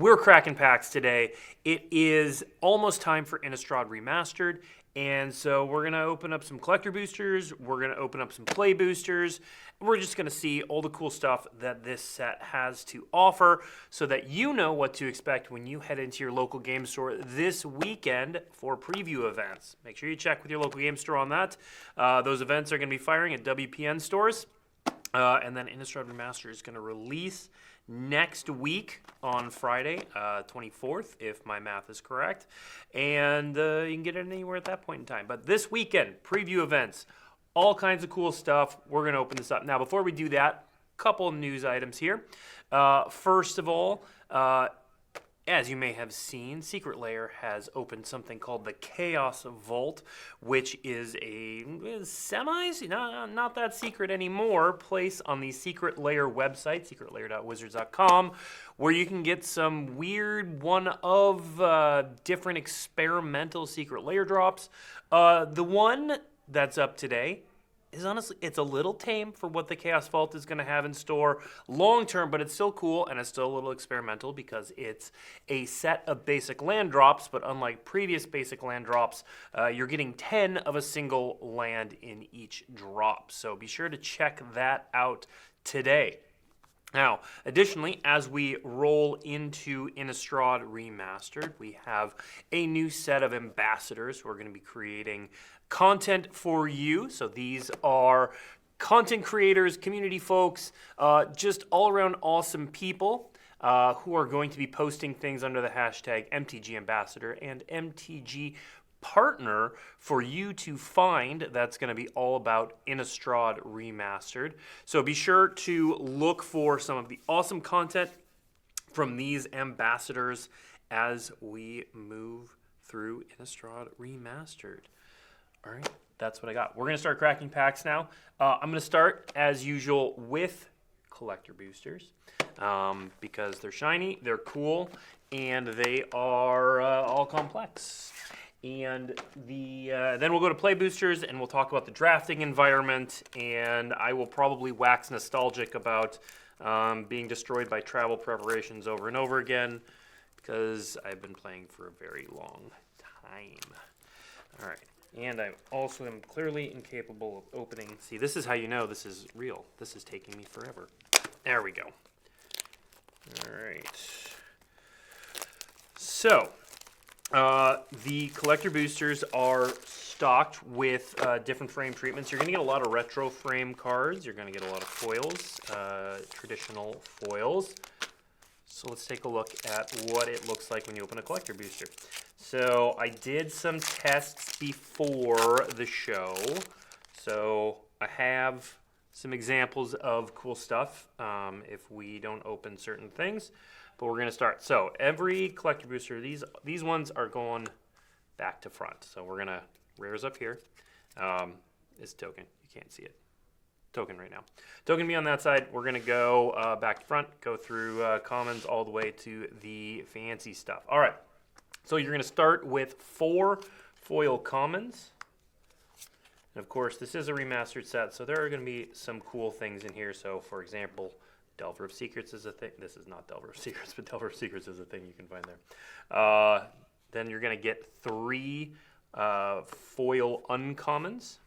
We're cracking packs today. It is almost time for Innistrad Remastered, and so we're going to open up some collector boosters, we're going to open up some play boosters, and we're just going to see all the cool stuff that this set has to offer so that you know what to expect when you head into your local game store this weekend for preview events. Make sure you check with your local game store on that. Those events are going to be firing at WPN stores, and then Innistrad Remastered is going to release next week on Friday, 24th, if my math is correct. And you can get it anywhere at that point in time. But this weekend, preview events, all kinds of cool stuff. We're going to open this up. Now, before we do that, a couple of news items here. First of all, as you may have seen, Secret Lair has opened something called the Chaos Vault, which is a not that secret anymore, place on the Secret Lair website, secretlair.wizards.com, where you can get some weird one of different experimental Secret Lair drops. The one that's up today is honestly, it's a little tame for what the Chaos Vault is going to have in store long term, but it's still cool and it's still a little experimental because it's a set of basic land drops, but unlike previous basic land drops, you're getting 10 of a single land in each drop. So be sure to check that out today. Now, additionally, as we roll into Innistrad Remastered, we have a new set of ambassadors who are going to be creating content for you. So these are content creators, community folks, just all-around awesome people who are going to be posting things under the hashtag MTG Ambassador and MTG Partner for you to find. That's going to be all about Innistrad Remastered. So be sure to look for some of the awesome content from these ambassadors as we move through Innistrad Remastered. All right, that's what I got. We're going to start cracking packs now. I'm going to start, as usual, with collector boosters because they're shiny, they're cool, and they are all complex. And then we'll go to play boosters, and we'll talk about the drafting environment, and I will probably wax nostalgic about being destroyed by travel preparations over and over again because I've been playing for a very long time. All right. And I also am clearly incapable of opening. See, this is how you know this is real. This is taking me forever. There we go. All right. So, the collector boosters are stocked with different frame treatments. You're going to get a lot of retro frame cards. You're going to get a lot of foils, traditional foils. So let's take a look at what it looks like when you open a collector booster. So I did some tests before the show. So I have some examples of cool stuff if we don't open certain things. But we're going to start. So every collector booster, these ones are going back to front. So we're going to, rares up here. Is token. You can't see it. Token right now. Token me on that side. We're going to go back to front, go through commons all the way to the fancy stuff. All right. So you're going to start with 4 foil commons. And of course, this is a remastered set, so there are going to be some cool things in here. So, for example, Delver of Secrets is a thing. This is not Delver of Secrets, but Delver of Secrets is a thing you can find there. Then you're going to get 3 foil uncommons.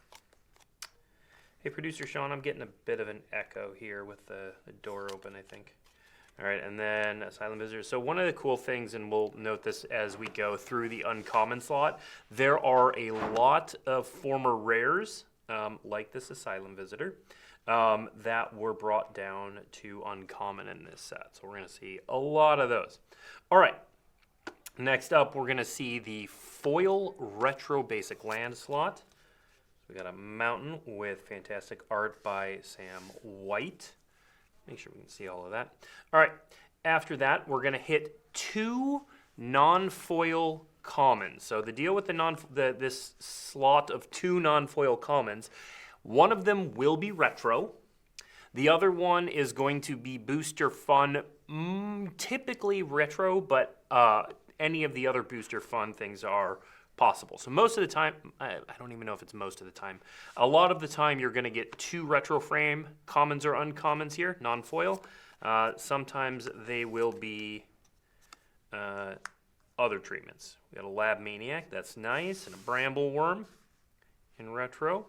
Hey, producer Sean, I'm getting a bit of an echo here with the door open, I think. All right, and then Asylum Visitors. So one of the cool things, and we'll note this as we go through the uncommon slot, there are a lot of former rares, like this Asylum Visitor, that were brought down to uncommon in this set. So we're going to see a lot of those. All right, next up, we're going to see the foil retro basic land slot. We got a mountain with fantastic art by Sam White. Make sure we can see all of that. All right, after that, we're going to hit 2 non-foil commons. So the deal with this slot of 2 non-foil commons, one of them will be retro. The other one is going to be booster fun, typically retro, but any of the other booster fun things are possible. So most of the time, I don't even know if it's most of the time, a lot of the time you're going to get 2 retro frame commons or uncommons here, non-foil. Sometimes they will be other treatments. We got a Lab Maniac, that's nice, and a Bramble Worm in retro.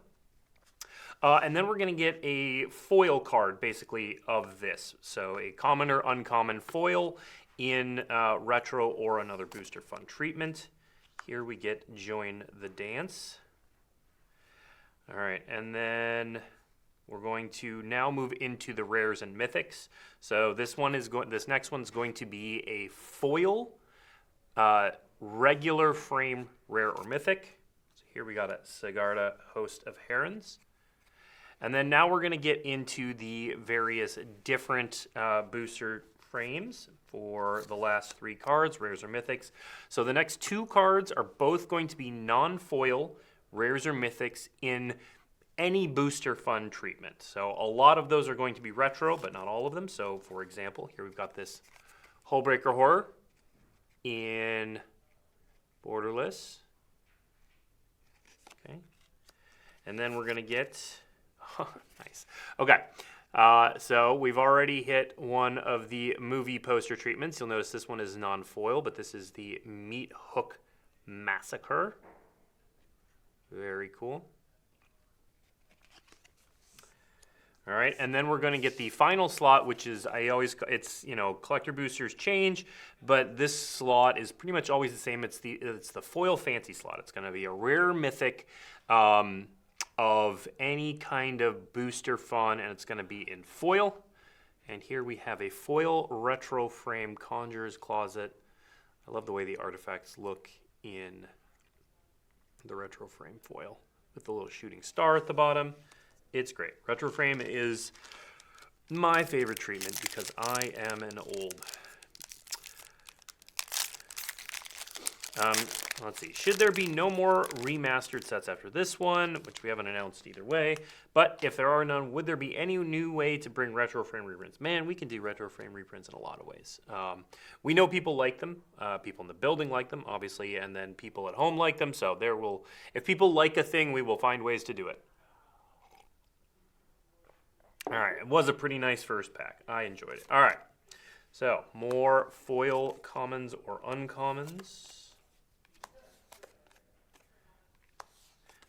And then we're going to get a foil card, basically, of this. So a common or uncommon foil in retro or another Booster Fun treatment. Here we get Join the Dance. All right, and then we're going to now move into the rares and mythics. So this next one's going to be a foil, regular frame rare or mythic. So here we got a Sigarda, Host of Herons. And then now we're going to get into the various different booster frames for the last 3 cards, rares or mythics. So the next 2 cards are both going to be non-foil, rares or mythics in any Booster Fun treatment. So a lot of those are going to be retro, but not all of them. So for example, here we've got this Hullbreaker Horror in Borderless. Okay. And then we're going to get... nice. Okay. So we've already hit one of the movie poster treatments. You'll notice this one is non-foil, but this is the Meat Hook Massacre. Very cool. All right, and then we're going to get the final slot, which is, collector boosters change, but this slot is pretty much always the same. It's the foil fancy slot. It's going to be a rare mythic of any kind of Booster Fun, and it's going to be in foil. And here we have a foil retro frame Conjurer's Closet. I love the way the artifacts look in the retro frame foil with the little shooting star at the bottom. It's great. Retro frame is my favorite treatment because I am an old. Let's see. Should there be no more remastered sets after this one, which we haven't announced either way, but if there are none, would there be any new way to bring retro frame reprints? Man, we can do retro frame reprints in a lot of ways. We know people like them. People in the building like them, obviously, and then people at home like them. So if people like a thing, we will find ways to do it. All right, it was a pretty nice first pack. I enjoyed it. All right, so more foil commons or uncommons.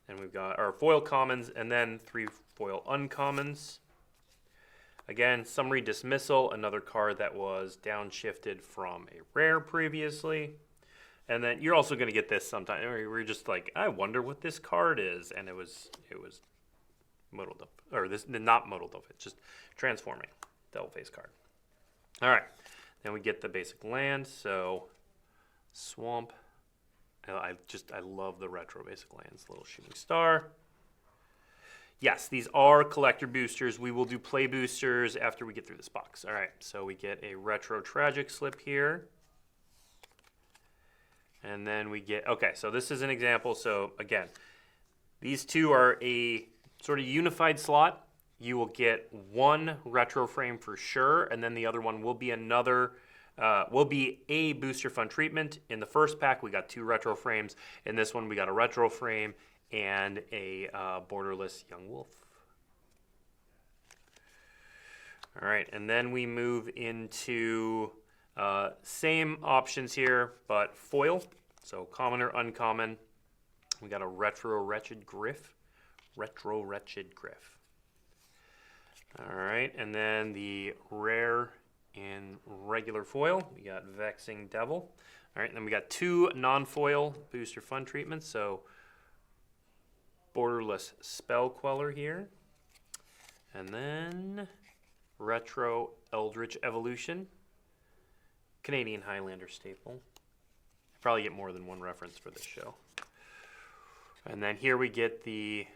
And we've got our foil commons and then 3 foil uncommons. Again, Summary Dismissal, another card that was downshifted from a rare previously. And then you're also going to get this sometime. We're just like, I wonder what this card is. And it was modeled up. Or this not modeled up, it's just transforming. Devil Face card. All right. Then we get the basic land. So Swamp. I love the retro basic lands. Little shooting star. Yes, these are collector boosters. We will do play boosters after we get through this box. All right, so we get a retro tragic slip here. And then we get, okay, so this is an example. So again, these 2 are a sort of unified slot. You will get 1 retro frame for sure, and then the other one will be a Booster Fun treatment. In the first pack, we got 2 retro frames. In this one, we got a retro frame and a Borderless Young Wolf. All right, and then we move into same options here, but foil. So common or uncommon. We got a Retro Wretched Griff. Retro Wretched Griff. All right, and then the rare in regular foil, we got Vexing Devil. All right, and then we got 2 non-foil Booster Fun treatments. So Borderless Spell Queller here. And then Retro Eldritch Evolution. Canadian Highlander staple. Probably get more than one reference for this show. And then here we get the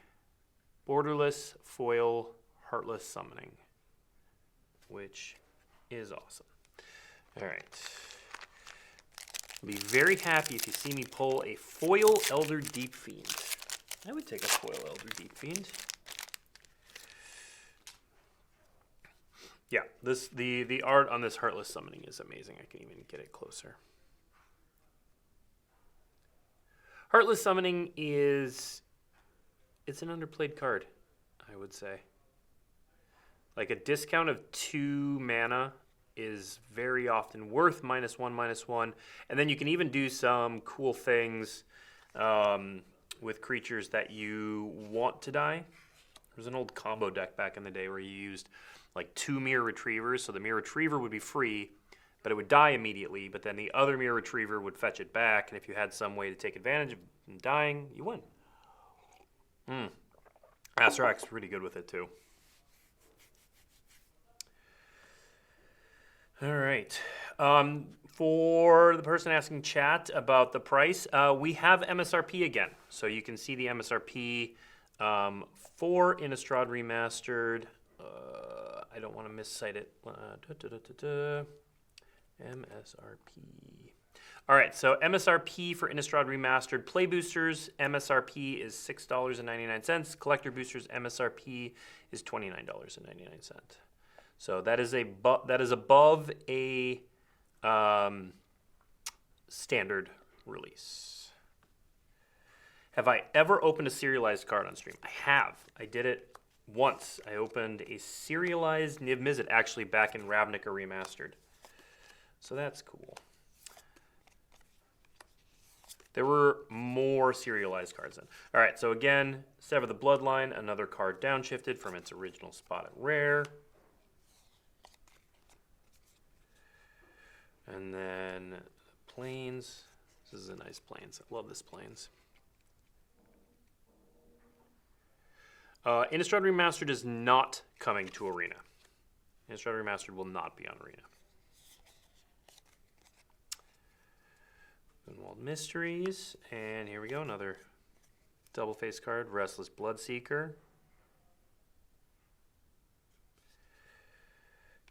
Borderless Foil Heartless Summoning, which is awesome. All right. I'll be very happy if you see me pull a foil Elder Deep Fiend. I would take a foil Elder Deep Fiend. Yeah, the art on this Heartless Summoning is amazing. I can even get it closer. Heartless Summoning it's an underplayed card, I would say. Like a discount of 2 mana is very often worth -1/-1. And then you can even do some cool things with creatures that you want to die. There was an old combo deck back in the day where you used like 2 Mirror Retrievers. So the Mirror Retriever would be free, but it would die immediately. But then the other Mirror Retriever would fetch it back. And if you had some way to take advantage of dying, you win. Asterak's pretty good with it too. All right. For the person asking chat about the price, we have MSRP again. So you can see the MSRP for Innistrad Remastered. I don't want to miscite it. MSRP. All right, so MSRP for Innistrad Remastered Play Boosters, MSRP is $6.99. Collector Boosters, MSRP is $29.99. So that is above a standard release. Have I ever opened a serialized card on stream? I have. I did it once. I opened a serialized Niv Mizzet actually back in Ravnica Remastered. So that's cool. There were more serialized cards then. All right, so again, Sever the Bloodline, another card downshifted from its original spot at rare. And then Plains. This is a nice Plains. I love this Plains. Innistrad Remastered is not coming to Arena. Innistrad Remastered will not be on Arena. Moonwalled Mysteries, and here we go, another double face card, Restless Bloodseeker.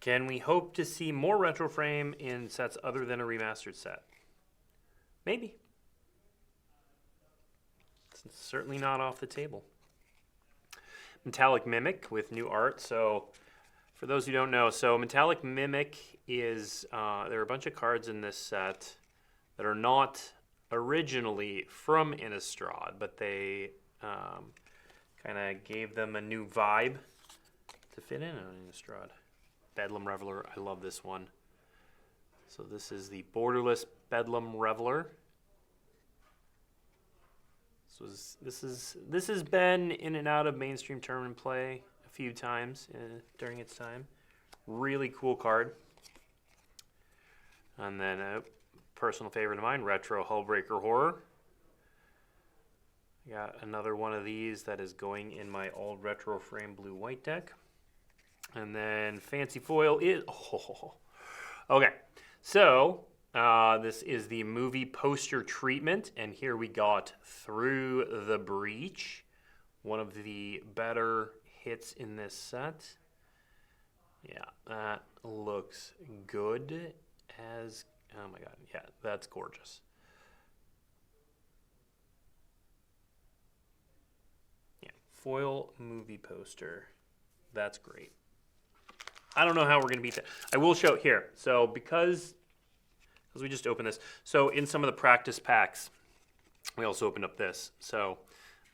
Can we hope to see more retro frame in sets other than a remastered set? Maybe. It's certainly not off the table. Metallic Mimic with new art. So for those who don't know, so Metallic Mimic is, there are a bunch of cards in this set that are not originally from Innistrad, but they kind of gave them a new vibe to fit in on Innistrad. Bedlam Reveler, I love this one. So this is the Borderless Bedlam Reveler. So this has been in and out of mainstream tournament play a few times during its time. Really cool card. And then personal favorite of mine, Retro Hullbreaker Horror. Got another one of these that is going in my old retro frame blue-white deck. And then Fancy Foil is... Okay, so this is the movie poster treatment. And here we got Through the Breach, one of the better hits in this set. Yeah, that looks good as... Oh my god, yeah, that's gorgeous. Yeah, foil movie poster. That's great. I don't know how we're going to beat that. I will show it here. So because we just opened this. So in some of the practice packs, we also opened up this. So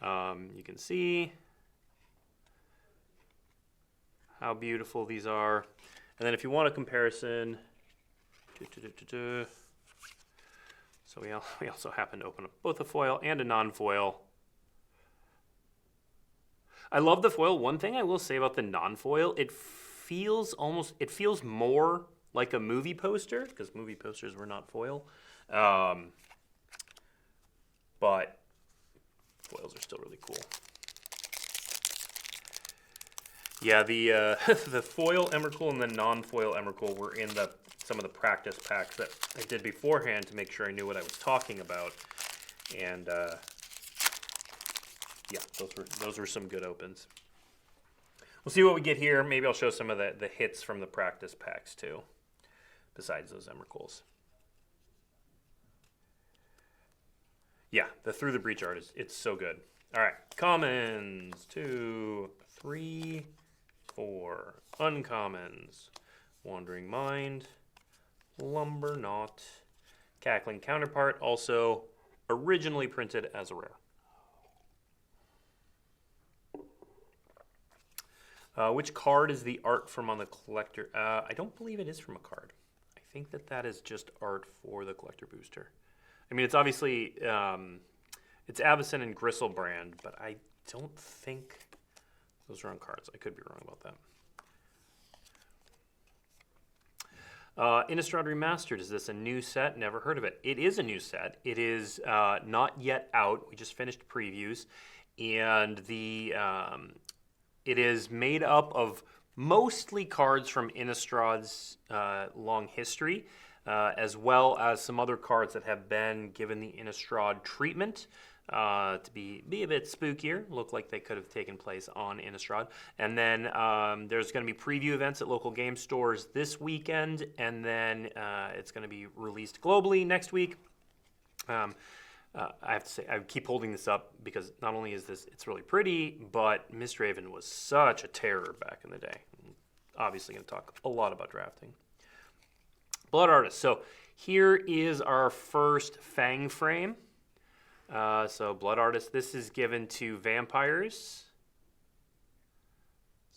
you can see how beautiful these are. And then if you want a comparison... So we also happen to open up both a foil and a non-foil. I love the foil. One thing I will say about the non-foil, it feels more like a movie poster, because movie posters were not foil. But foils are still really cool. Yeah, the the foil Emrakul and the non-foil Emrakul were in some of the practice packs that I did beforehand to make sure I knew what I was talking about. And yeah, those were some good opens. We'll see what we get here. Maybe I'll show some of the hits from the practice packs too, besides those Emrakuls. Yeah, the Through the Breach art it's so good. All right, commons, 2, 3, 4. Uncommons, Wandering Mind, Lumberknot, Cackling Counterpart, also originally printed as a rare. Which card is the art from on the collector? I don't believe it is from a card. I think that is just art for the collector booster. I mean, it's obviously, it's Avacyn and Gristlebrand, but I don't think those are on cards. I could be wrong about that. Innistrad Remastered, is this a new set? Never heard of it. It is a new set. It is not yet out. We just finished previews, and it is made up of mostly cards from Innistrad's long history, as well as some other cards that have been given the Innistrad treatment to be a bit spookier, look like they could have taken place on Innistrad. And then there's going to be preview events at local game stores this weekend, and then it's going to be released globally next week. I have to say, I keep holding this up because not only is it's really pretty, but Mistraven was such a terror back in the day. Obviously going to talk a lot about drafting. Blood Artist. So here is our first Fang frame. So Blood Artist, this is given to vampires.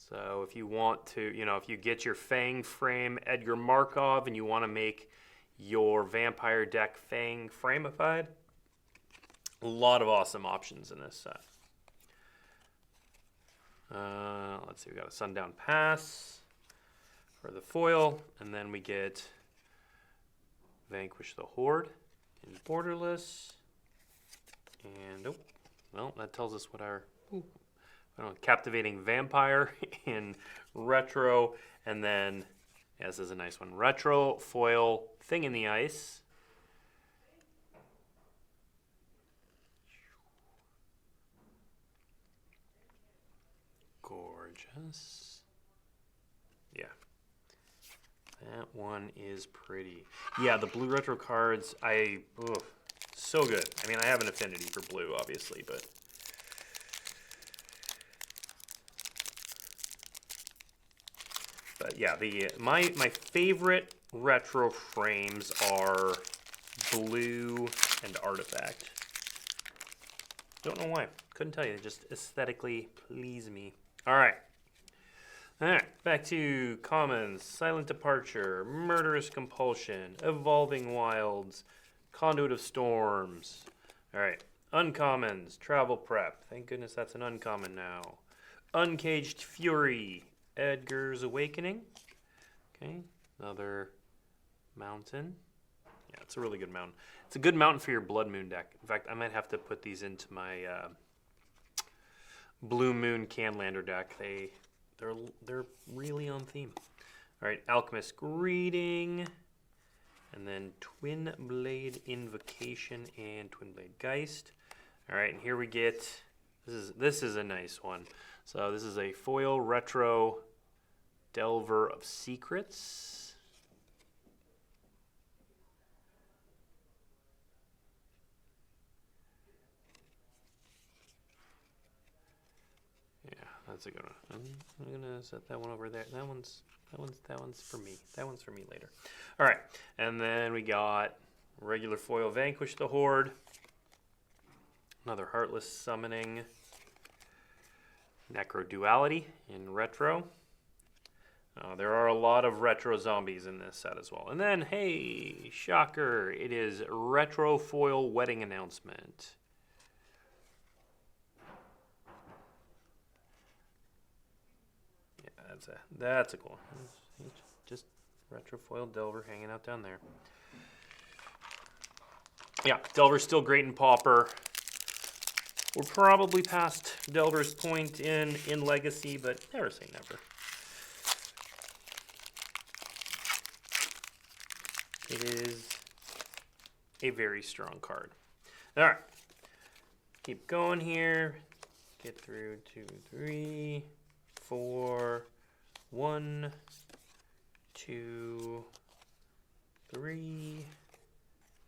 So if you want to, if you get your Fang frame Edgar Markov and you want to make your vampire deck Fang framified, a lot of awesome options in this set. Let's see, we got a Sundown Pass for the foil, and then we get Vanquish the Horde in Borderless. And, well, that tells us what our Captivating Vampire in Retro. And then, yeah, this is a nice one. Retro, foil, Thing in the Ice. Gorgeous. Yeah. That one is pretty. Yeah, the blue retro cards, so good. I mean, I have an affinity for blue, obviously, but yeah, my favorite retro frames are blue and Artifact. Don't know why. Couldn't tell you. They just aesthetically please me. All right, back to commons. Silent Departure, Murderous Compulsion, Evolving Wilds, Conduit of Storms. All right, uncommons. Travel Prep. Thank goodness that's an uncommon now. Uncaged Fury, Edgar's Awakening. Okay, another mountain. Yeah, it's a really good mountain. It's a good mountain for your Blood Moon deck. In fact, I might have to put these into my Blue Moon Canlander deck. They're really on theme. All right, Alchemist Greeting, and then Twin Blade Invocation and Twin Blade Geist. All right, and here we get this is a nice one. So this is a foil retro Delver of Secrets. That's a good one. I'm gonna set that one over there. That one's for me. That one's for me later. All right, and then we got regular foil Vanquish the Horde, another Heartless Summoning, Necro Duality in retro. There are a lot of retro zombies in this set as well. And then, hey, shocker! It is retro foil Wedding Announcement. That's a cool one. Just retro foil Delver hanging out down there. Yeah, Delver's still great in Pauper. We're probably past Delver's point in Legacy, but never say never. It is a very strong card. All right, keep going here. Get through 2, 3, 4. 1, 2, 3.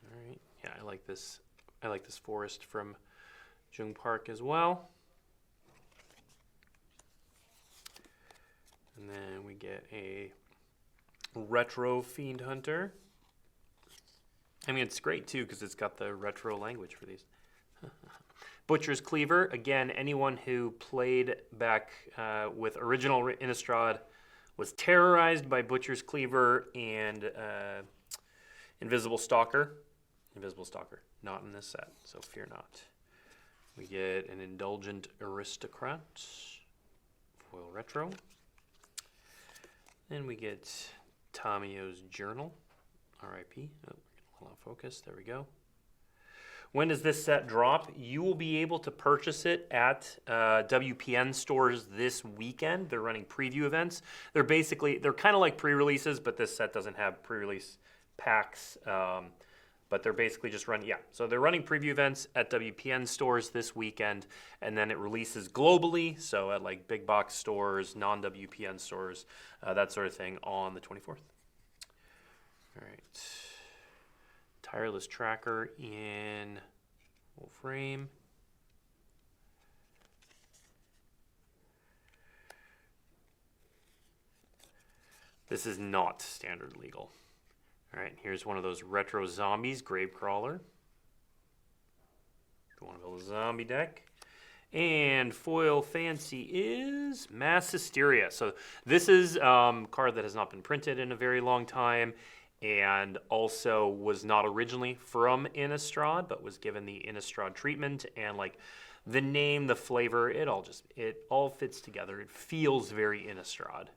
All right. Yeah, I like this. I like this forest from Jung Park as well. And then we get a retro Fiend Hunter. I mean, it's great too because it's got the retro language for these. Butcher's Cleaver. Again, anyone who played back with original Innistrad was terrorized by Butcher's Cleaver and Invisible Stalker. Invisible Stalker, not in this set, so fear not. We get an Indulgent Aristocrat, foil retro. Then we get Tamio's Journal, RIP. Oh, a little off focus, there we go. When does this set drop? You will be able to purchase it at WPN stores this weekend. They're running preview events. They're kind of like pre-releases, but this set doesn't have pre-release packs. But they're basically just running, so they're running preview events at WPN stores this weekend, and then it releases globally, so at like big box stores, non-WPN stores, that sort of thing on the 24th. All right. Tireless Tracker in full frame. This is not standard legal. All right, here's one of those retro zombies, Gravecrawler. If you want to build a zombie deck. And foil fancy is Mass Hysteria. So this is a card that has not been printed in a very long time, and also was not originally from Innistrad, but was given the Innistrad treatment, and like the name, the flavor, it all fits together. It feels very Innistrad.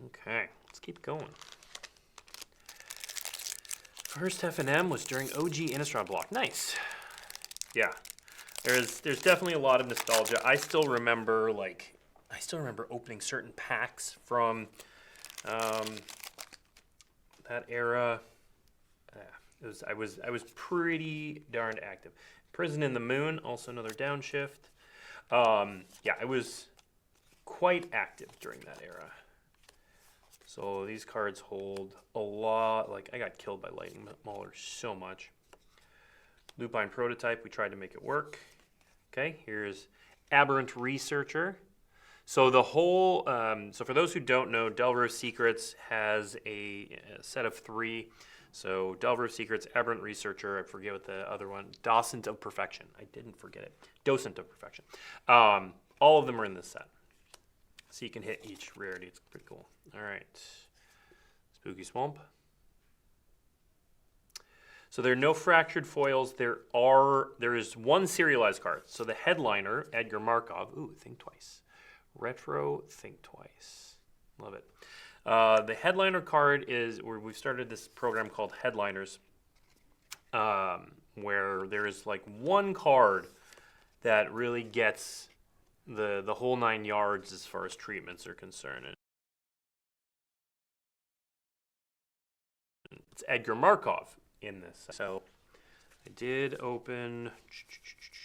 Okay, let's keep going. First F&M was during OG Innistrad block. Nice. Yeah, there's definitely a lot of nostalgia. I still remember opening certain packs from that era. I was pretty darned active. Prison in the Moon, also another downshift. Yeah, I was quite active during that era. So these cards hold a lot. Like, I got killed by Lightning Mauler so much. Lupine Prototype, we tried to make it work. Okay, here's Aberrant Researcher. So the whole, so for those who don't know, Delver of Secrets has a set of 3. So Delver of Secrets, Aberrant Researcher, I forget what the other one, Docent of Perfection. I didn't forget it. Docent of Perfection. All of them are in this set. So you can hit each rarity. It's pretty cool. All right. Spooky Swamp. So there are no fractured foils. There is one serialized card. So the headliner, Edgar Markov. Ooh, think twice. Retro, think twice. Love it. The headliner card is where we've started this program called Headliners, where there is like one card that really gets the whole 9 yards as far as treatments are concerned. It's Edgar Markov in this. So I did open,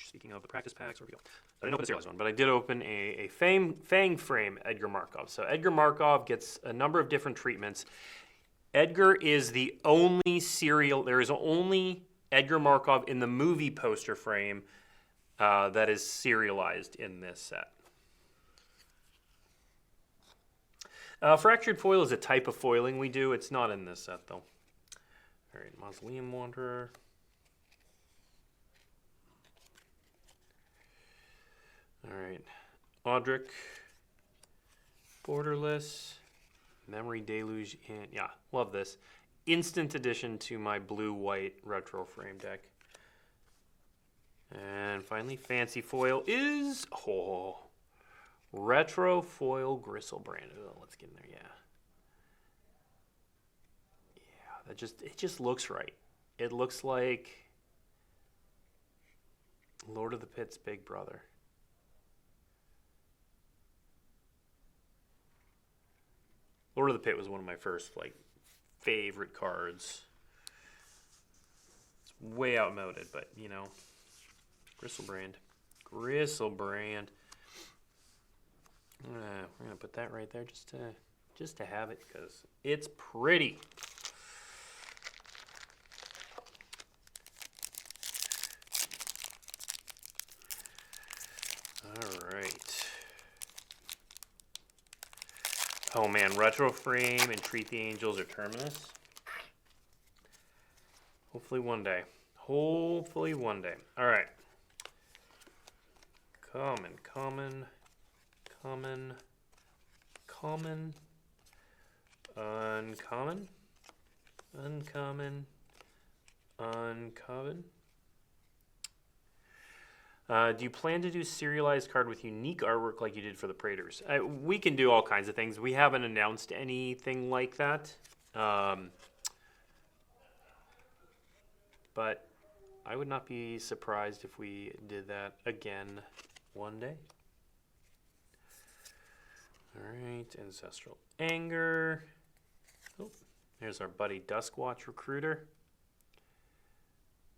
speaking of the practice packs, where we go. I didn't open a serialized one, but I did open a Fang Frame Edgar Markov. So Edgar Markov gets a number of different treatments. Edgar is the only there is only Edgar Markov in the movie poster frame that is serialized in this set. Fractured foil is a type of foiling we do. It's not in this set, though. All right, Mausoleum Wanderer. All right, Audric, Borderless, Memory Deluge, and yeah, love this. Instant addition to my blue-white retro frame deck. And finally, fancy foil is retro foil Gristlebrand. Oh, let's get in there, yeah. Yeah, it just looks right. It looks like Lord of the Pit's big brother. Lord of the Pit was one of my first favorite cards. It's way outmoded, but you know, Gristlebrand. We're gonna put that right there just to have it because it's pretty. All right. Oh man, Retro Frame, Entreat the Angels, or Terminus. Hopefully one day. Hopefully one day. All right. Common, common, common, common, uncommon, uncommon, uncommon. Do you plan to do serialized card with unique artwork like you did for the Praetors? We can do all kinds of things. We haven't announced anything like that. But I would not be surprised if we did that again one day. All right, Ancestral Anger. Oh, there's our buddy Duskwatch Recruiter.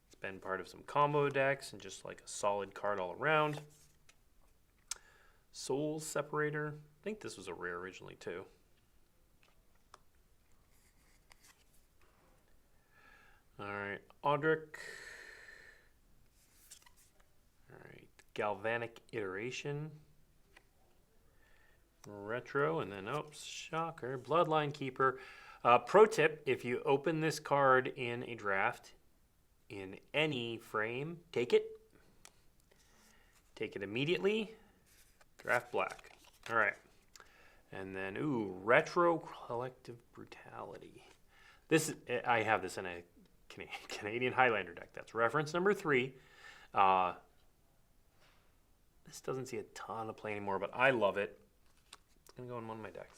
It's been part of some combo decks and just like a solid card all around. Soul Separator. I think this was a rare originally too. All right, Audric. All right, Galvanic Iteration. Retro, and then, oops, shocker, Bloodline Keeper. Pro tip, if you open this card in a draft, in any frame, take it. Take it immediately. Draft black. All right. And then, ooh, Retro Collective Brutality. This, I have this in a Canadian Highlander deck. That's reference number 3. This doesn't see a ton of play anymore, but I love it. It's going to go in one of my decks.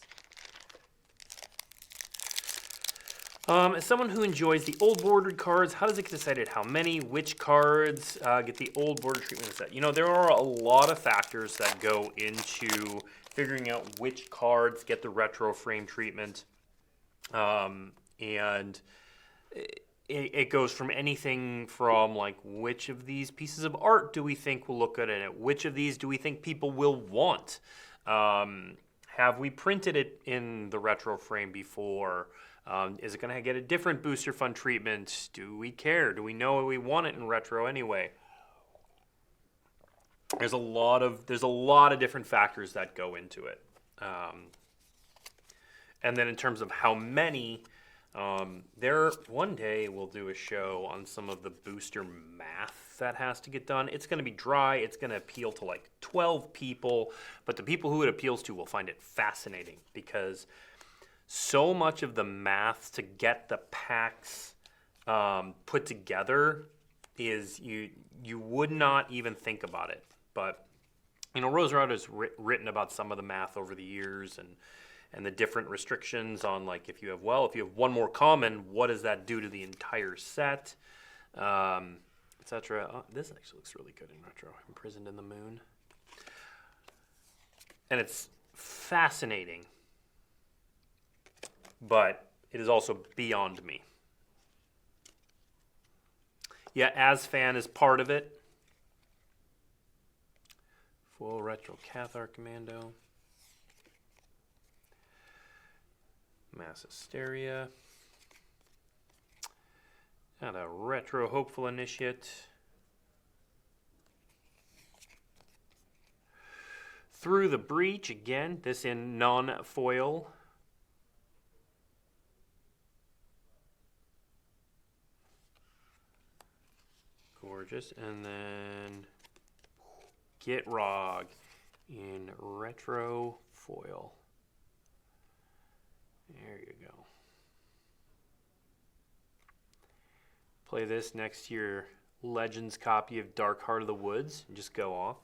As someone who enjoys the old bordered cards, how does it get decided how many, which cards get the old border treatment set? You know, there are a lot of factors that go into figuring out which cards get the retro frame treatment. And it goes from anything from like, which of these pieces of art do we think will look good in it? Which of these do we think people will want? Have we printed it in the retro frame before? Is it going to get a different booster fund treatment? Do we care? Do we know we want it in retro anyway? There's a lot of different factors that go into it. And then in terms of how many, one day we'll do a show on some of the booster math that has to get done. It's going to be dry. It's going to appeal to like 12 people, but the people who it appeals to will find it fascinating because so much of the math to get the packs put together is you would not even think about it. But you know, Rose Rod has written about some of the math over the years and the different restrictions on like if you have one more common, what does that do to the entire set, etc. Oh, this actually looks really good in retro. Imprisoned in the Moon, and it's fascinating. But it is also beyond me. Yeah, Asfan is part of it. Full retro Cathar Commando. Mass Hysteria. And a retro Hopeful Initiate. Through the Breach, again, this in non-foil. Gorgeous. And then Get Rog in retro foil. There you go. Play this next to your Legends copy of Dark Heart of the Woods and just go off.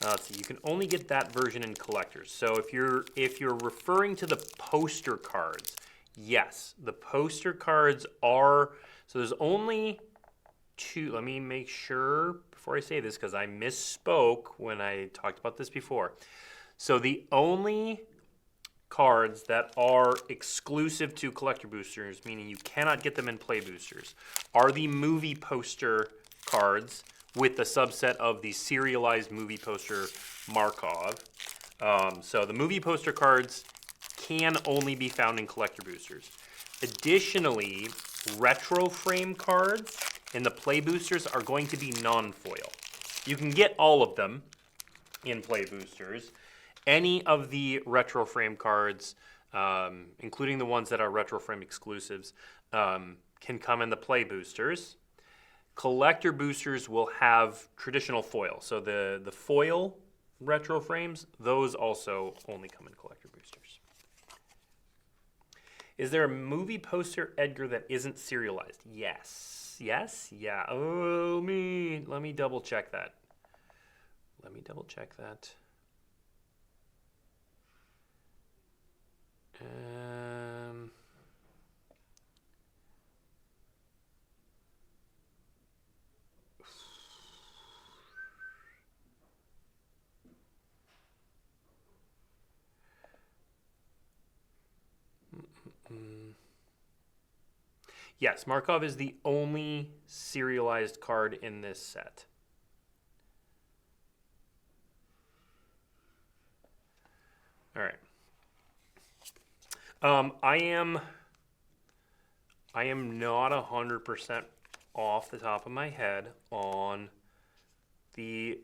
Let's see, you can only get that version in collectors. So if you're referring to the poster cards, yes, the poster cards are, so there's only 2, let me make sure before I say this because I misspoke when I talked about this before. So the only cards that are exclusive to collector boosters, meaning you cannot get them in play boosters, are the movie poster cards with the subset of the serialized movie poster Markov. So the movie poster cards can only be found in collector boosters. Additionally, retro frame cards in the play boosters are going to be non-foil. You can get all of them in play boosters. Any of the retro frame cards including the ones that are retro frame exclusives, can come in the play boosters. Collector boosters will have traditional foil. So the foil retro frames, those also only come in collector boosters. Is there a movie poster, Edgar, that isn't serialized? Yes. Yes? Yeah. Oh, me. Let me double check that. Yes, Markov is the only serialized card in this set. All right. I am not 100% off the top of my head on the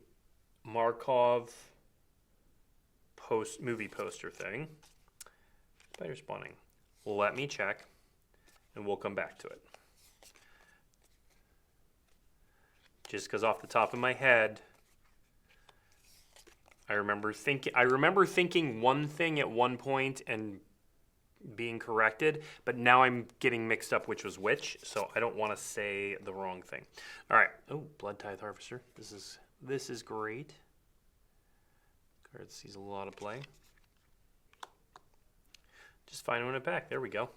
Markov movie poster thing. Spider spawning. Let me check, and we'll come back to it. Just because off the top of my head, I remember thinking one thing at one point and being corrected, but now I'm getting mixed up which was which, so I don't want to say the wrong thing. All right. Oh, Blood Tithe Harvester. This is great. Card sees a lot of play. Just finding it back. There we go.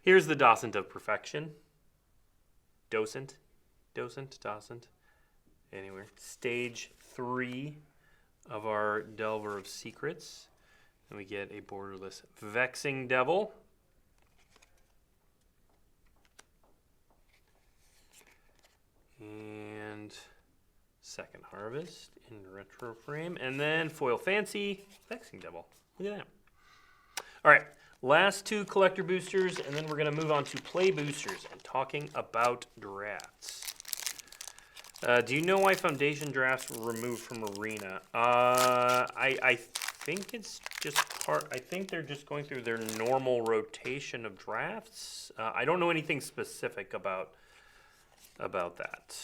Here's the Docent of Perfection. Docent. Anyway, stage 3 of our Delver of Secrets. And we get a borderless Vexing Devil. And Second Harvest in retro frame. And then Foil Fancy, Vexing Devil. Look at that. All right, last 2 collector boosters, and then we're going to move on to play boosters and talking about drafts. Do you know why Foundation drafts were removed from Arena? I think it's just I think they're just going through their normal rotation of drafts. I don't know anything specific about that.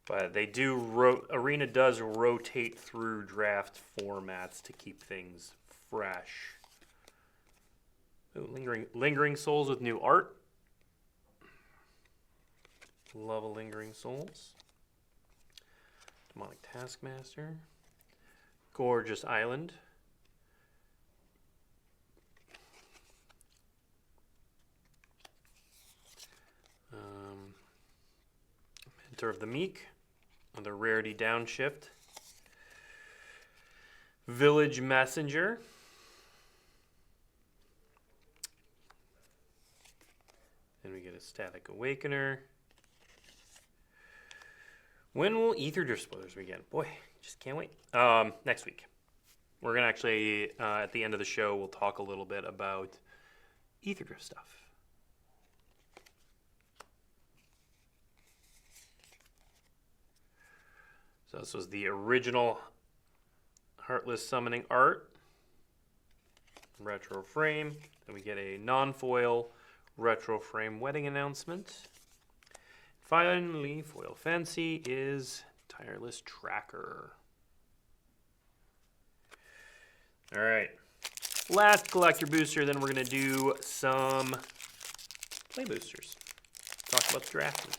But they do. Arena does rotate through draft formats to keep things fresh. Ooh, lingering Souls with new art. Love a Lingering Souls. Demonic Taskmaster. Gorgeous Island. Mentor of the Meek. Another rarity downshift. Village Messenger. Then we get a Static Awakener. When will Ether Drift spoilers begin? Boy, just can't wait. Next week. We're going to actually, at the end of the show, we'll talk a little bit about Ether Drift stuff. So this was the original Heartless Summoning art. Retro frame. Then we get a non-foil retro frame wedding announcement. Finally, Foil Fancy is Tireless Tracker. All right. Last collector booster, then we're going to do some play boosters. Talk about the drafting.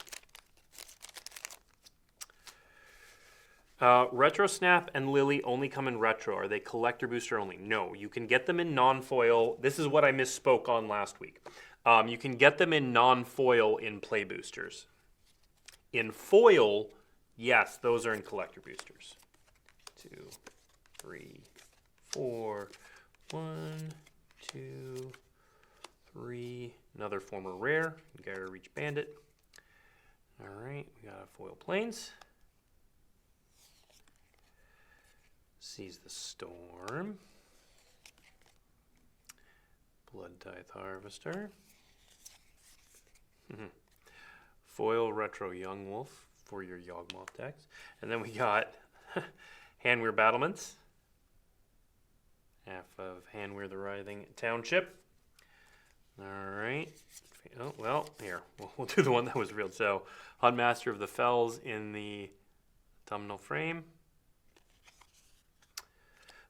Retro Snap and Lily only come in retro. Are they collector booster only? No, you can get them in non-foil. This is what I misspoke on last week. You can get them in non-foil in play boosters. In foil, yes, those are in collector boosters. 2, 3, 4. 1, 2, 3. Another former rare. Gyro Reach Bandit. All right, we got a foil plains. Seize the Storm. Blood Tithe Harvester. Foil Retro Young Wolf for your Yawgmoth decks. And then we got Handweir Battlements. Half of Hanweir the Writhing Township. All right. Oh, well, here. We'll do the one that was real. So, Huntmaster of the Fells in the autumnal frame.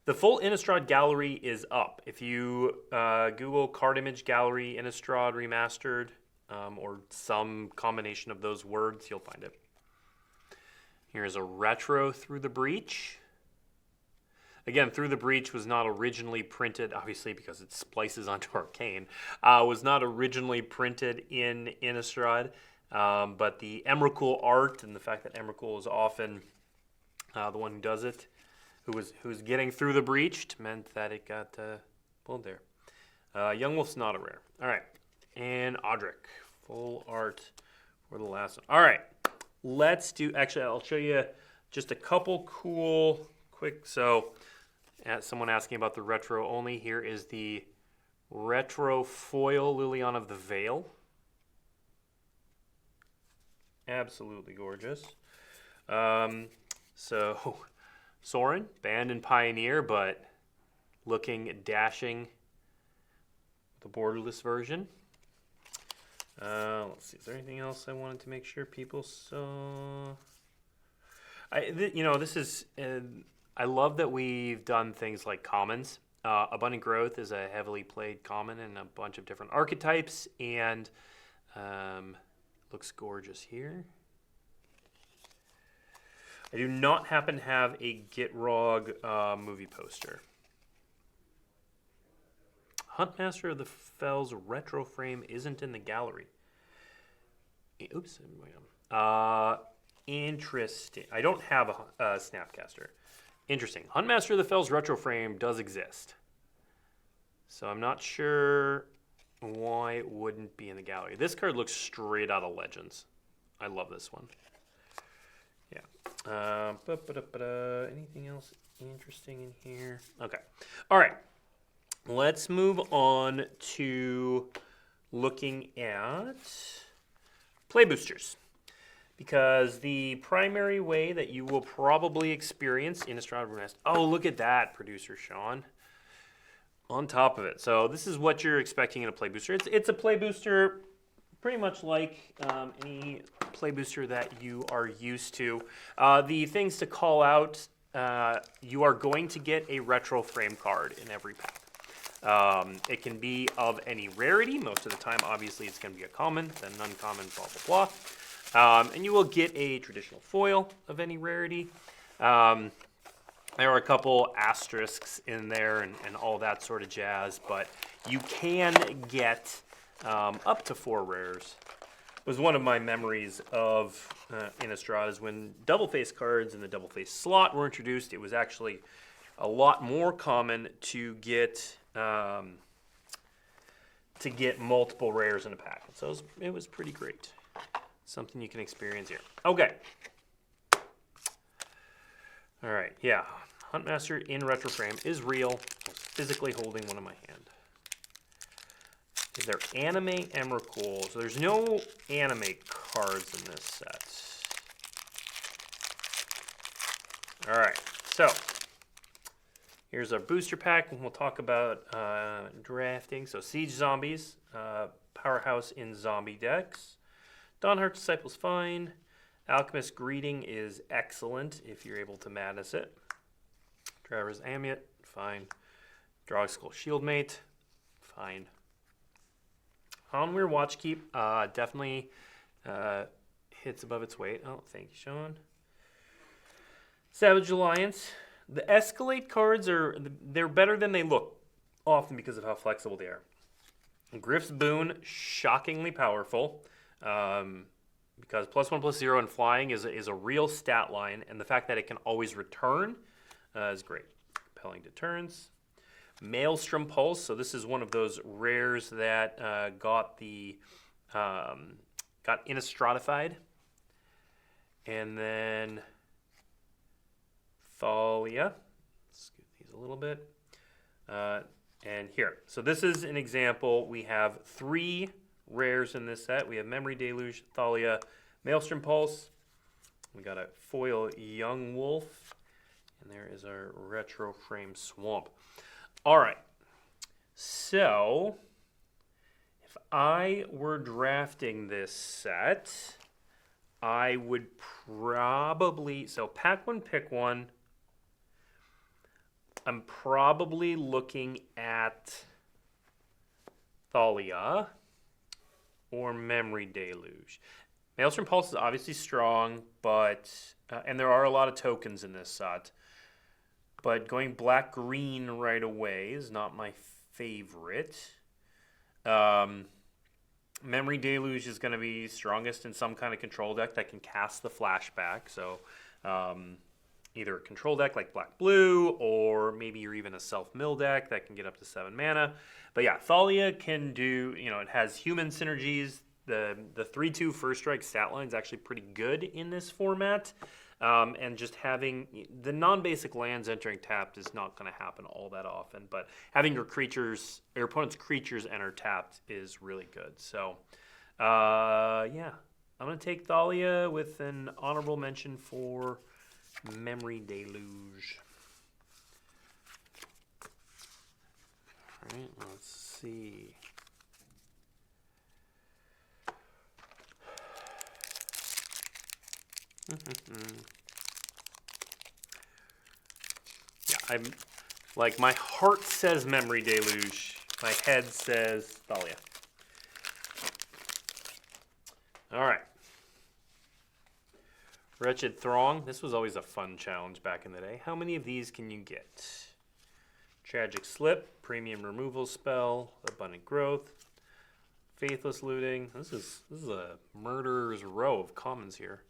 The full Innistrad gallery is up. If you Google card image gallery Innistrad Remastered, or some combination of those words, you'll find it. Here's a retro Through the Breach. Again, Through the Breach was not originally printed, obviously because it splices onto Arcane, was not originally printed in Innistrad, but the Emrakul art and the fact that Emrakul is often the one who does it, who's getting Through the Breach, meant that it got pulled there. Young Wolf's not a rare. All right, and Audric, full art for the last one. All right, let's do, actually I'll show you just a couple cool, quick, so someone asking about the retro only, here is the retro foil Liliana of the Veil. Absolutely gorgeous. So Sorin, banned and Pioneer, but looking dashing. The borderless version. Let's see, is there anything else I wanted to make sure people saw? This is, I love that we've done things like commons. Abundant Growth is a heavily played common in a bunch of different archetypes, and looks gorgeous here. I do not happen to have a Gitrog movie poster. Huntmaster of the Fells retro frame isn't in the gallery. Oops. Interesting. I don't have a Snapcaster. Interesting. Huntmaster of the Fells retro frame does exist. So I'm not sure why it wouldn't be in the gallery. This card looks straight out of Legends. I love this one. Yeah. Anything else interesting in here? Okay. All right. Let's move on to looking at play boosters. Because the primary way that you will probably experience Innistrad Remastered. Oh, look at that, producer Sean. On top of it. So this is what you're expecting in a play booster. It's a play booster pretty much like any play booster that you are used to. The things to call out, you are going to get a retro frame card in every pack. It can be of any rarity. Most of the time, obviously, it's going to be a common, then an uncommon, blah, blah, blah. And you will get a traditional foil of any rarity. There are a couple asterisks in there and all that sort of jazz, but you can get up to 4 rares. It was one of my memories of Innistrad is when double face cards in the double face slot were introduced. It was actually a lot more common to get multiple rares in a pack. So it was pretty great. Something you can experience here. Okay. All right, yeah. Huntmaster in retro frame is real. I was physically holding one in my hand. Is there anime Emrakul? So there's no anime cards in this set. All right, so here's our booster pack, and we'll talk about drafting. So Siege Zombies, powerhouse in zombie decks. Dawnheart Disciple's fine. Alchemist Greeting is excellent if you're able to madness it. Driver's Amulet, fine. Drogskull Shieldmate, fine. Hanweir Watchkeep definitely hits above its weight. Oh, thank you, Sean. Savage Alliance. The Escalate cards they're better than they look, often because of how flexible they are. Griff's Boon, shockingly powerful. Because +1/+0 and flying is a real stat line, and the fact that it can always return is great. Compelling deterrence. Maelstrom Pulse. So this is one of those rares that got Innistradified, and then Thalia. Scoot these a little bit, and here. So this is an example. We have 3 rares in this set. We have Memory Deluge, Thalia, Maelstrom Pulse. We got a foil Young Wolf, and there is our retro frame Swamp. All right. So, if I were drafting this set, I would probably, so pack one, pick one. I'm probably looking at Thalia or Memory Deluge. Maelstrom Pulse is obviously strong, but and there are a lot of tokens in this set. But going black-green right away is not my favorite. Memory Deluge is going to be strongest in some kind of control deck that can cast the flashback. So either a control deck like black-blue, or maybe you're even a self-mill deck that can get up to 7 mana. But yeah, Thalia can do, it has human synergies. The 3/2 first strike stat line is actually pretty good in this format. And just having the non-basic lands entering tapped is not going to happen all that often. But having your opponent's creatures enter tapped is really good. So, yeah, I'm going to take Thalia with an honorable mention for Memory Deluge. All right, let's see. Yeah, I'm like, my heart says Memory Deluge, my head says Thalia. All right. Wretched Throng. This was always a fun challenge back in the day. How many of these can you get? Tragic Slip, Premium Removal Spell, Abundant Growth, Faithless Looting. This is a murderer's row of commons here.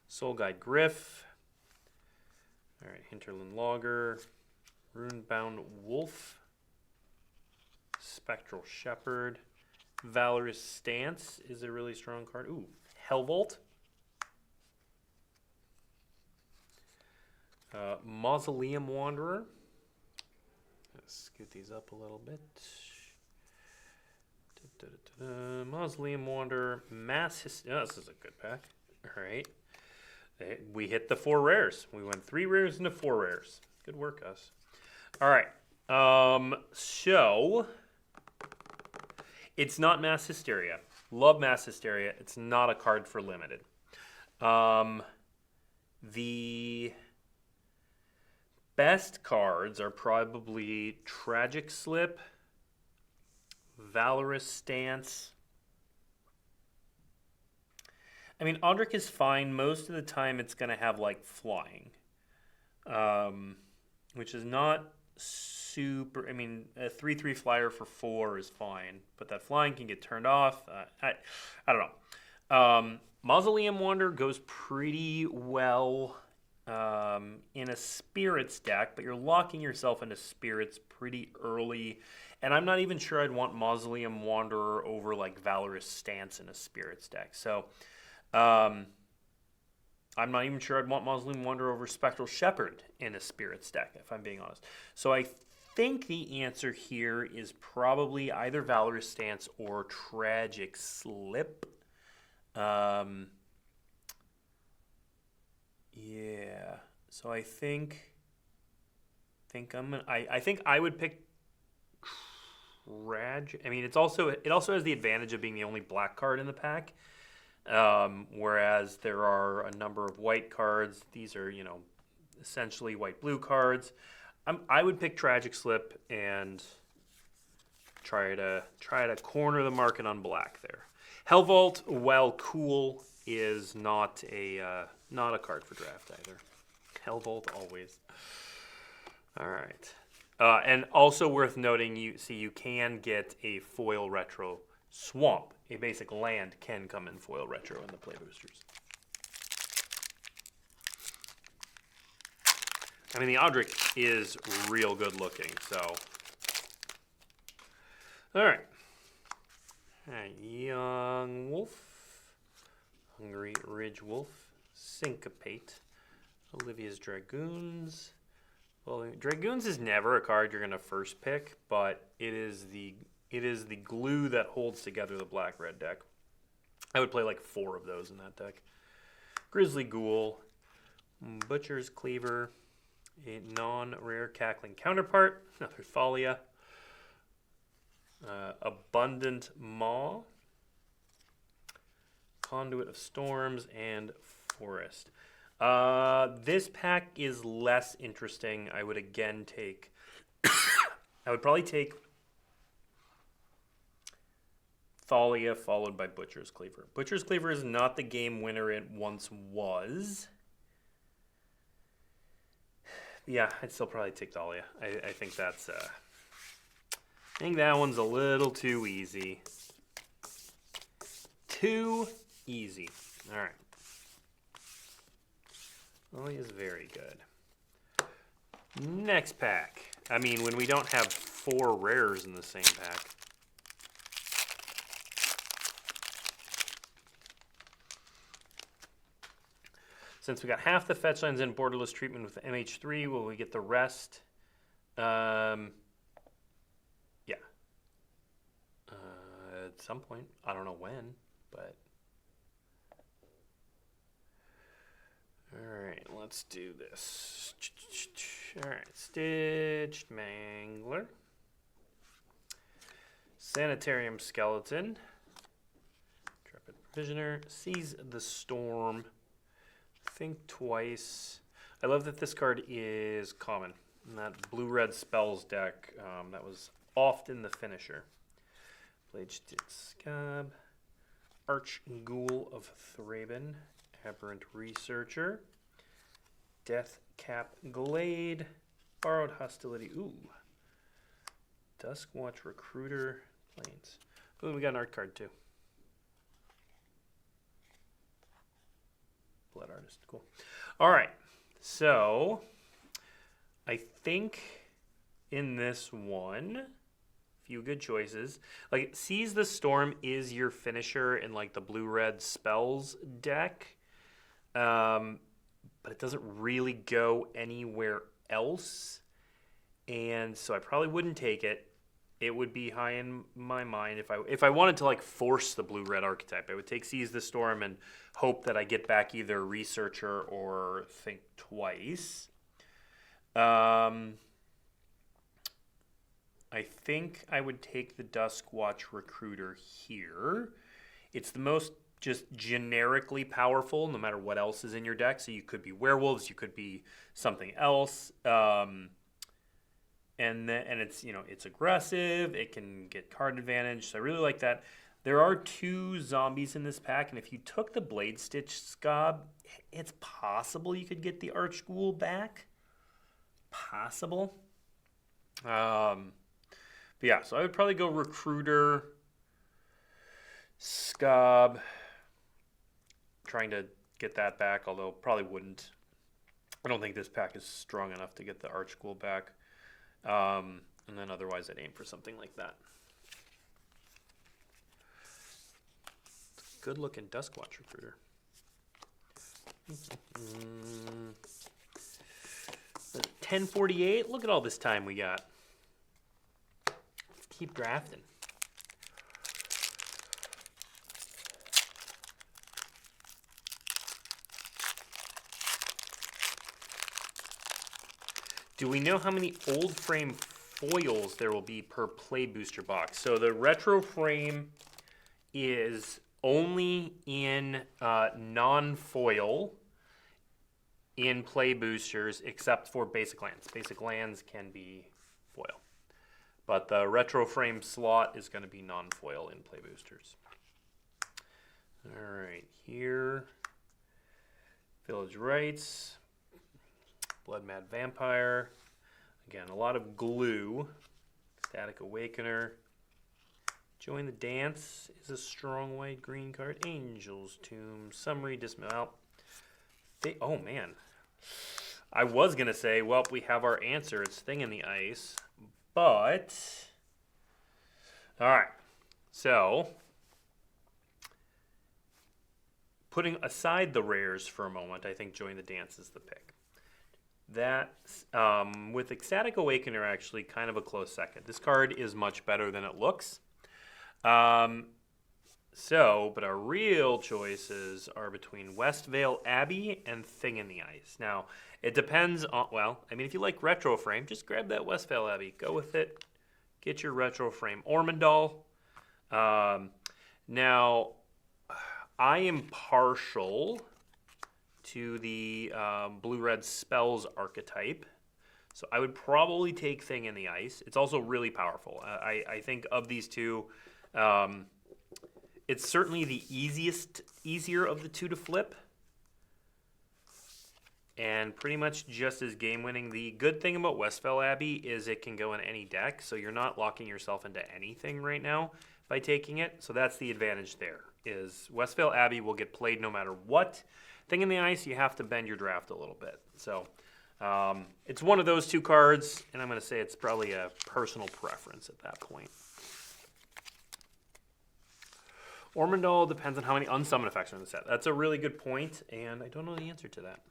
Soul Guide Griff. All right, Hinterland Logger, Runebound Wolf, Spectral Shepherd, Valorous Stance is a really strong card. Ooh, Hellvault. Mausoleum Wanderer. Let's scoot these up a little bit. Mausoleum Wanderer, Mass Hysteria. Oh, this is a good pack. All right. We hit the 4 rares. We went 3 rares into 4 rares. Good work, us. All right. So it's not Mass Hysteria. Love Mass Hysteria. It's not a card for limited. The best cards are probably Tragic Slip, Valorous Stance. I mean, Audric is fine. Most of the time it's going to have, like, flying, which is not super... I mean, a 3/3 flyer for 4 is fine, but that flying can get turned off. I don't know. Mausoleum Wanderer goes pretty well in a Spirits deck, but you're locking yourself into Spirits pretty early. And I'm not even sure I'd want Mausoleum Wanderer over, like, Valorous Stance in a Spirits deck. So... I'm not even sure I'd want Mausoleum Wanderer over Spectral Shepherd in a Spirits deck, if I'm being honest. So I think the answer here is probably either Valorous Stance or Tragic Slip. Yeah. So I think I would pick Tragic. I mean, it also has the advantage of being the only black card in the pack. Whereas there are a number of white cards. These are, essentially white-blue cards. I would pick Tragic Slip and try to corner the market on black there. Hellvault, while cool, is not a card for draft either. Hellvault always. All right. And also worth noting, you can get a foil retro Swamp. A basic land can come in foil retro in the play boosters. I mean, the Audric is real good looking, so. All right. Young Wolf, Hungry Ridge Wolf, Syncopate, Olivia's Dragoons. Well, Dragoons is never a card you're going to first pick, but it is the glue that holds together the black-red deck. I would play like 4 of those in that deck. Grizzly Ghoul, Butcher's Cleaver, A non-rare Cackling Counterpart, another Thalia. Abundant Maw, Conduit of Storms, and Forest. This pack is less interesting. I would again take... I would probably take Thalia followed by Butcher's Cleaver. Butcher's Cleaver is not the game winner it once was. Yeah, I'd still probably take Thalia. I think that's... I think that one's a little too easy. Too easy. All right. Thalia is very good. Next pack. I mean, when we don't have 4 rares in the same pack. Since we got half the fetch lands in borderless treatment with MH3, will we get the rest? Yeah. At some point. I don't know when, but... Alright, let's do this. Alright, Stitched Mangler. Sanitarium Skeleton. Intrepid Provisioner. Seize the Storm. Think Twice. I love that this card is common. In that blue-red spells deck, that was often the finisher. Blade-Stick Scab. Arch Ghoul of Thraben. Aberrant Researcher. Death Cap Glade. Borrowed Hostility. Ooh. Duskwatch Recruiter. Plains. Ooh, we got an art card too. Blood Artist. Cool. All right. So, I think in this one, few good choices. Like, Seize the Storm is your finisher in, like, the blue-red spells deck. But it doesn't really go anywhere else. And so I probably wouldn't take it. It would be high in my mind if I wanted to, like, force the blue-red archetype. I would take Seize the Storm and hope that I get back either Researcher or Think Twice. I think I would take the Duskwatch Recruiter here. It's the most just generically powerful, no matter what else is in your deck. So you could be werewolves, you could be something else. And it's, you know, it's aggressive. It can get card advantage. So I really like that. There are 2 zombies in this pack, and if you took the Blade Stitch Scab, it's possible you could get the Arch Ghoul back. Possible. But yeah, so I would probably go Recruiter, Scab, trying to get that back, although probably wouldn't. I don't think this pack is strong enough to get the Arch Ghoul back. And then otherwise I'd aim for something like that. Good looking Duskwatch Recruiter. 1048. Look at all this time we got. Let's keep drafting. Do we know how many old frame foils there will be per play booster box? So the retro frame is only in non-foil in play boosters, except for basic lands. Basic lands can be foil. But the retro frame slot is going to be non-foil in play boosters. All right, here. Village Rites. Blood Mad Vampire. Again, a lot of glue. Static Awakener. Join the Dance is a strong white green card. Angel's Tomb. Summary Dismount. Oh, man. I was going to say, well, we have our answer. It's Thing in the Ice. But, all right. So, putting aside the rares for a moment, I think Join the Dance is the pick. That, with Ecstatic Awakener, actually kind of a close second. This card is much better than it looks. So, but our real choices are between Westvale Abbey and Thing in the Ice. Now, it depends on, well, I mean, if you like Retro Frame, just grab that Westvale Abbey. Go with it. Get your Retro Frame Ormondal. Now, I am partial to the blue-red spells archetype. So I would probably take Thing in the Ice. It's also really powerful. I think of these two, it's certainly the easier of the two to flip. And pretty much just as game-winning. The good thing about Westvale Abbey is it can go in any deck, so you're not locking yourself into anything right now by taking it. So that's the advantage there, is Westvale Abbey will get played no matter what. Thing in the Ice, you have to bend your draft a little bit. So it's one of those two cards, and I'm going to say it's probably a personal preference at that point. Ormondal depends on how many unsummon effects are in the set. That's a really good point, and I don't know the answer to that.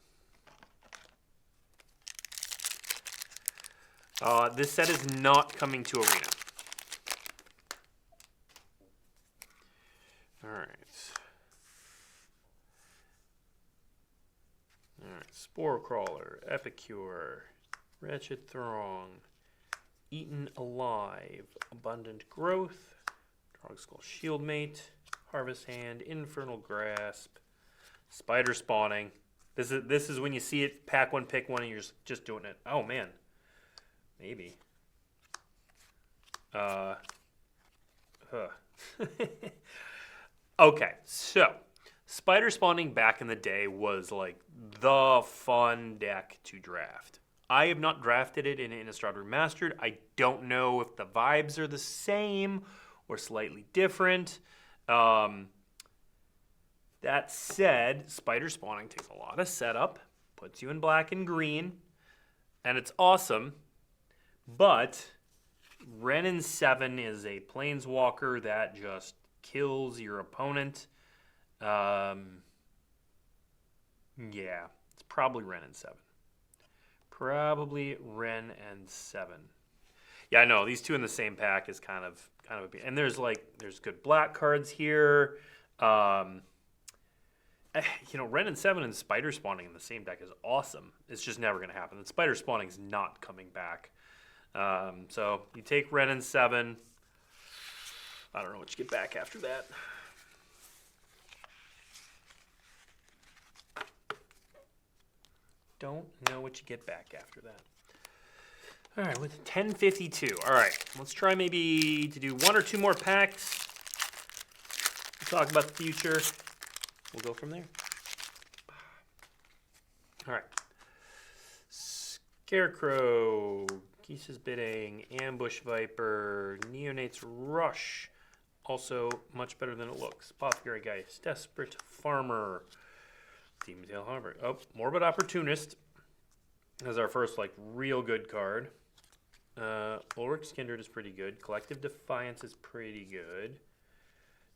This set is not coming to Arena. All right. Spore Crawler, Epicure, Wretched Throng, Eaten Alive, Abundant Growth, Drog Skull Shieldmate, Harvest Hand, Infernal Grasp, Spider Spawning. This is when you see it, pack one, pick one, and you're just doing it. Oh man, maybe. Okay, so Spider Spawning back in the day was like the fun deck to draft. I have not drafted it in Innistrad Remastered. I don't know if the vibes are the same or slightly different. That said, Spider Spawning takes a lot of setup, puts you in black and green, and it's awesome. But Renin 7 is a planeswalker that just kills your opponent. Yeah, it's probably Ren and 7. Probably Ren and 7. Yeah, I know these two in the same pack is kind of a bit. And there's good black cards here. Ren and 7 and Spider Spawning in the same deck is awesome. It's just never going to happen. And Spider Spawning is not coming back. So you take Ren and 7. I don't know what you get back after that. Don't know what you get back after that. All right, with 1052. All right, let's try maybe to do one or two more packs. We'll talk about the future. We'll go from there. All right. Scarecrow, Geese's Bidding, Ambush Viper, Neonate's Rush. Also much better than it looks. Apothecary Geist, Desperate Farmer, Demon Tail Harbor. Oh, Morbid Opportunist is our first real good card. Ulrich's Kindred is pretty good. Collective Defiance is pretty good.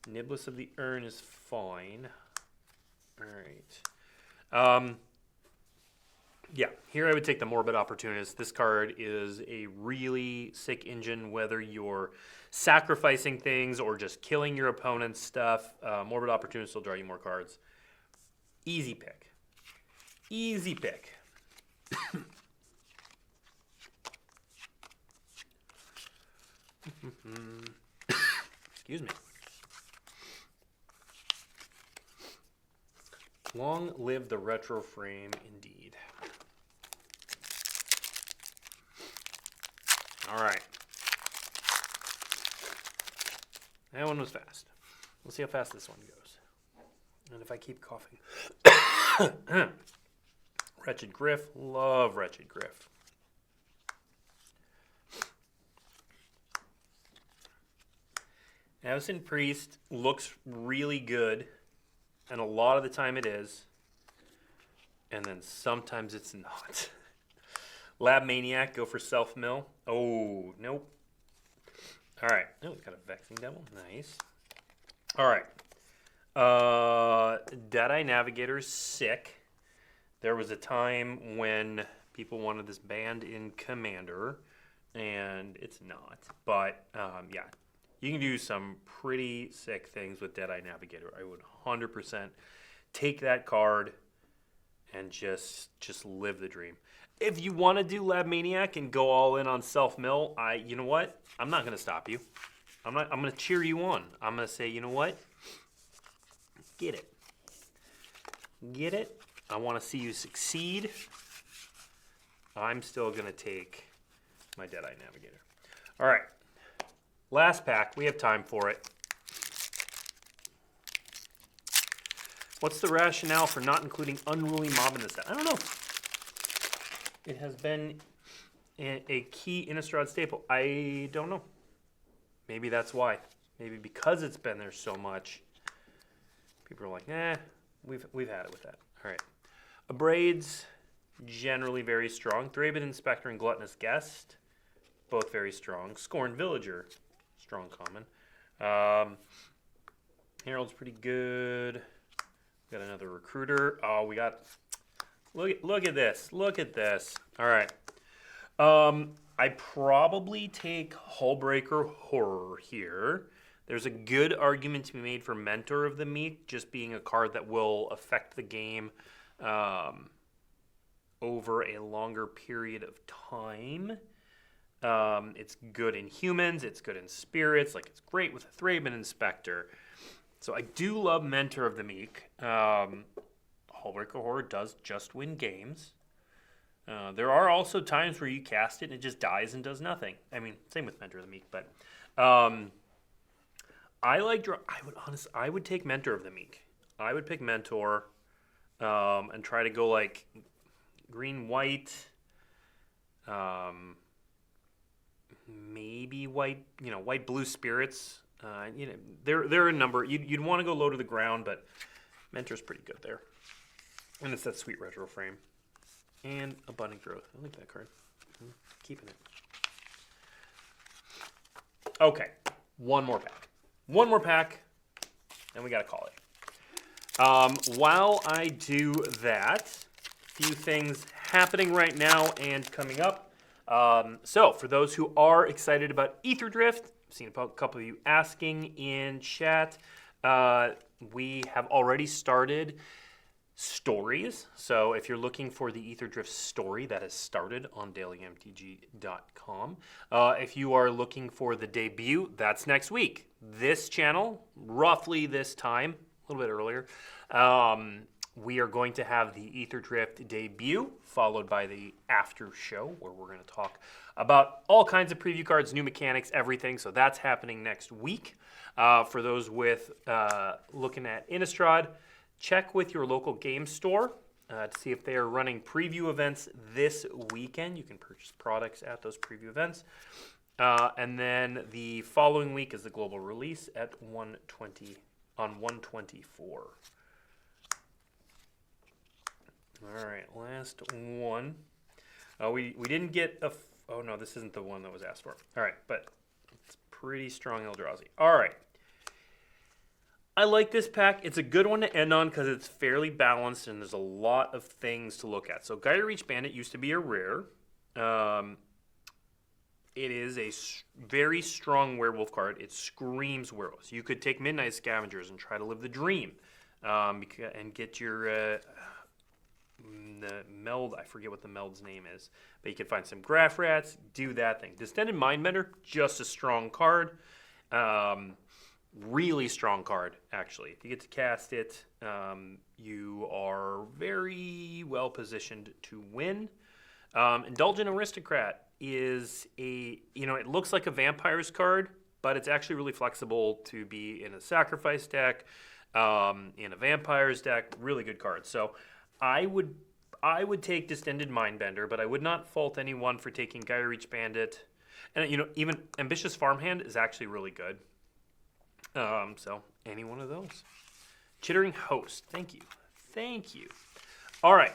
Niblis of the Urn is fine. All right. Yeah, here I would take the Morbid Opportunist. This card is a really sick engine, whether you're sacrificing things or just killing your opponent's stuff. Morbid Opportunist will draw you more cards. Easy pick. Easy pick. Excuse me. Long live the retro frame, indeed. All right. That one was fast. We'll see how fast this one goes. And if I keep coughing. Wretched Griff. Love Wretched Griff. Avacyn Priest looks really good. And a lot of the time it is. And then sometimes it's not. Lab Maniac, go for Self-Mill. Oh, nope. All right. Oh, it's got a Vexing Devil. Nice. All right. Deadeye Navigator's sick. There was a time when people wanted this banned in Commander, and it's not. But, yeah, You can do some pretty sick things with Deadeye Navigator. I would 100% take that card and just live the dream. If you want to do Lab Maniac and go all in on self-mill, you know what? I'm not going to stop you. I'm going to cheer you on. I'm going to say, you know what? Get it. Get it. I want to see you succeed. I'm still going to take my Deadeye Navigator. All right. Last pack. We have time for it. What's the rationale for not including Unruly Mob in this set? I don't know. It has been a key Innistrad staple. I don't know. Maybe that's why. Maybe because it's been there so much, people are like, we've had it with that. All right. Abrades, generally very strong. Thraben Inspector and Gluttonous Guest, both very strong. Scorned Villager, strong common. Herald's pretty good. Got another Recruiter. Oh, we got... Look at this. Look at this. All right. I probably take Hullbreaker Horror here. There's a good argument to be made for Mentor of the Meek, just being a card that will affect the game over a longer period of time. It's good in humans. It's good in spirits. Like, it's great with a Thraben Inspector. So I do love Mentor of the Meek. Hullbreaker Horror does just win games. There are also times where you cast it and it just dies and does nothing. I mean, same with Mentor of the Meek, but I would take Mentor of the Meek. I would pick Mentor and try to go like green white, maybe white, white blue spirits. There are a number. You'd want to go low to the ground, but Mentor's pretty good there. And it's that sweet retro frame. And Abundant Growth. I like that card. I'm keeping it. Okay. One more pack. And we got to call it. While I do that, a few things happening right now and coming up. So, for those who are excited about Ether Drift, I've seen a couple of you asking in chat. We have already started stories. So if you're looking for the Ether Drift story, that has started on dailymtg.com. If you are looking for the debut, that's next week. This channel, roughly this time, a little bit earlier, we are going to have the Ether Drift debut, followed by the after show, where we're going to talk about all kinds of preview cards, new mechanics, everything. So that's happening next week. For those with looking at Innistrad, check with your local game store to see if they are running preview events this weekend. You can purchase products at those preview events. And then the following week is the global release at 124. All right, last one. We didn't get a... Oh, no, this isn't the one that was asked for. All right, but it's pretty strong Eldrazi. All right. I like this pack. It's a good one to end on because it's fairly balanced and there's a lot of things to look at. So Gaia Reach Bandit used to be a rare. It is a very strong werewolf card. It screams werewolves. You could take Midnight Scavengers and try to live the dream and get your... the meld, I forget what the meld's name is, but you can find some Graph Rats, do that thing. Distended Mindbender, just a strong card. Really strong card, actually. If you get to cast it, you are very well positioned to win. Indulgent Aristocrat is it looks like a Vampires card, but it's actually really flexible to be in a Sacrifice deck, in a Vampires deck. Really good card. So I would take Distended Mindbender, but I would not fault anyone for taking Gaia Reach Bandit. And even Ambitious Farmhand is actually really good. So any one of those. Chittering Host. Thank you. All right.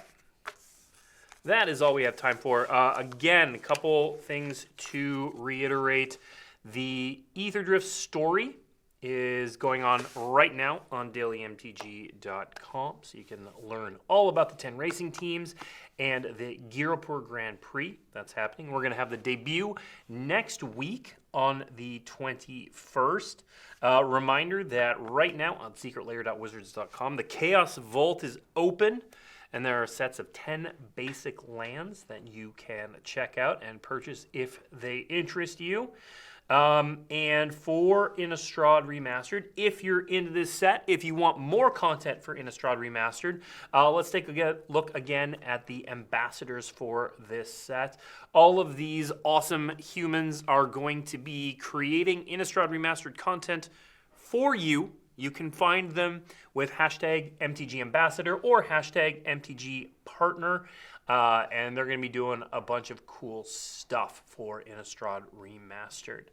That is all we have time for. Again, a couple things to reiterate. The Ether Drift story is going on right now on dailymtg.com, so you can learn all about the 10 racing teams and the Girapur Grand Prix that's happening. We're going to have the debut next week on the 21st. Reminder that right now on secretlair.wizards.com, the Chaos Vault is open, and there are sets of 10 basic lands that you can check out and purchase if they interest you. And for Innistrad Remastered, if you're into this set, if you want more content for Innistrad Remastered, let's take a look again at the ambassadors for this set. All of these awesome humans are going to be creating Innistrad Remastered content for you. You can find them with hashtag MTG Ambassador or hashtag MTG Partner. And they're going to be doing a bunch of cool stuff for Innistrad Remastered.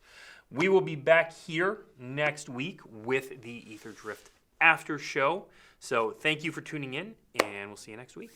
We will be back here next week with the Ether Drift after show. So thank you for tuning in, and we'll see you next week.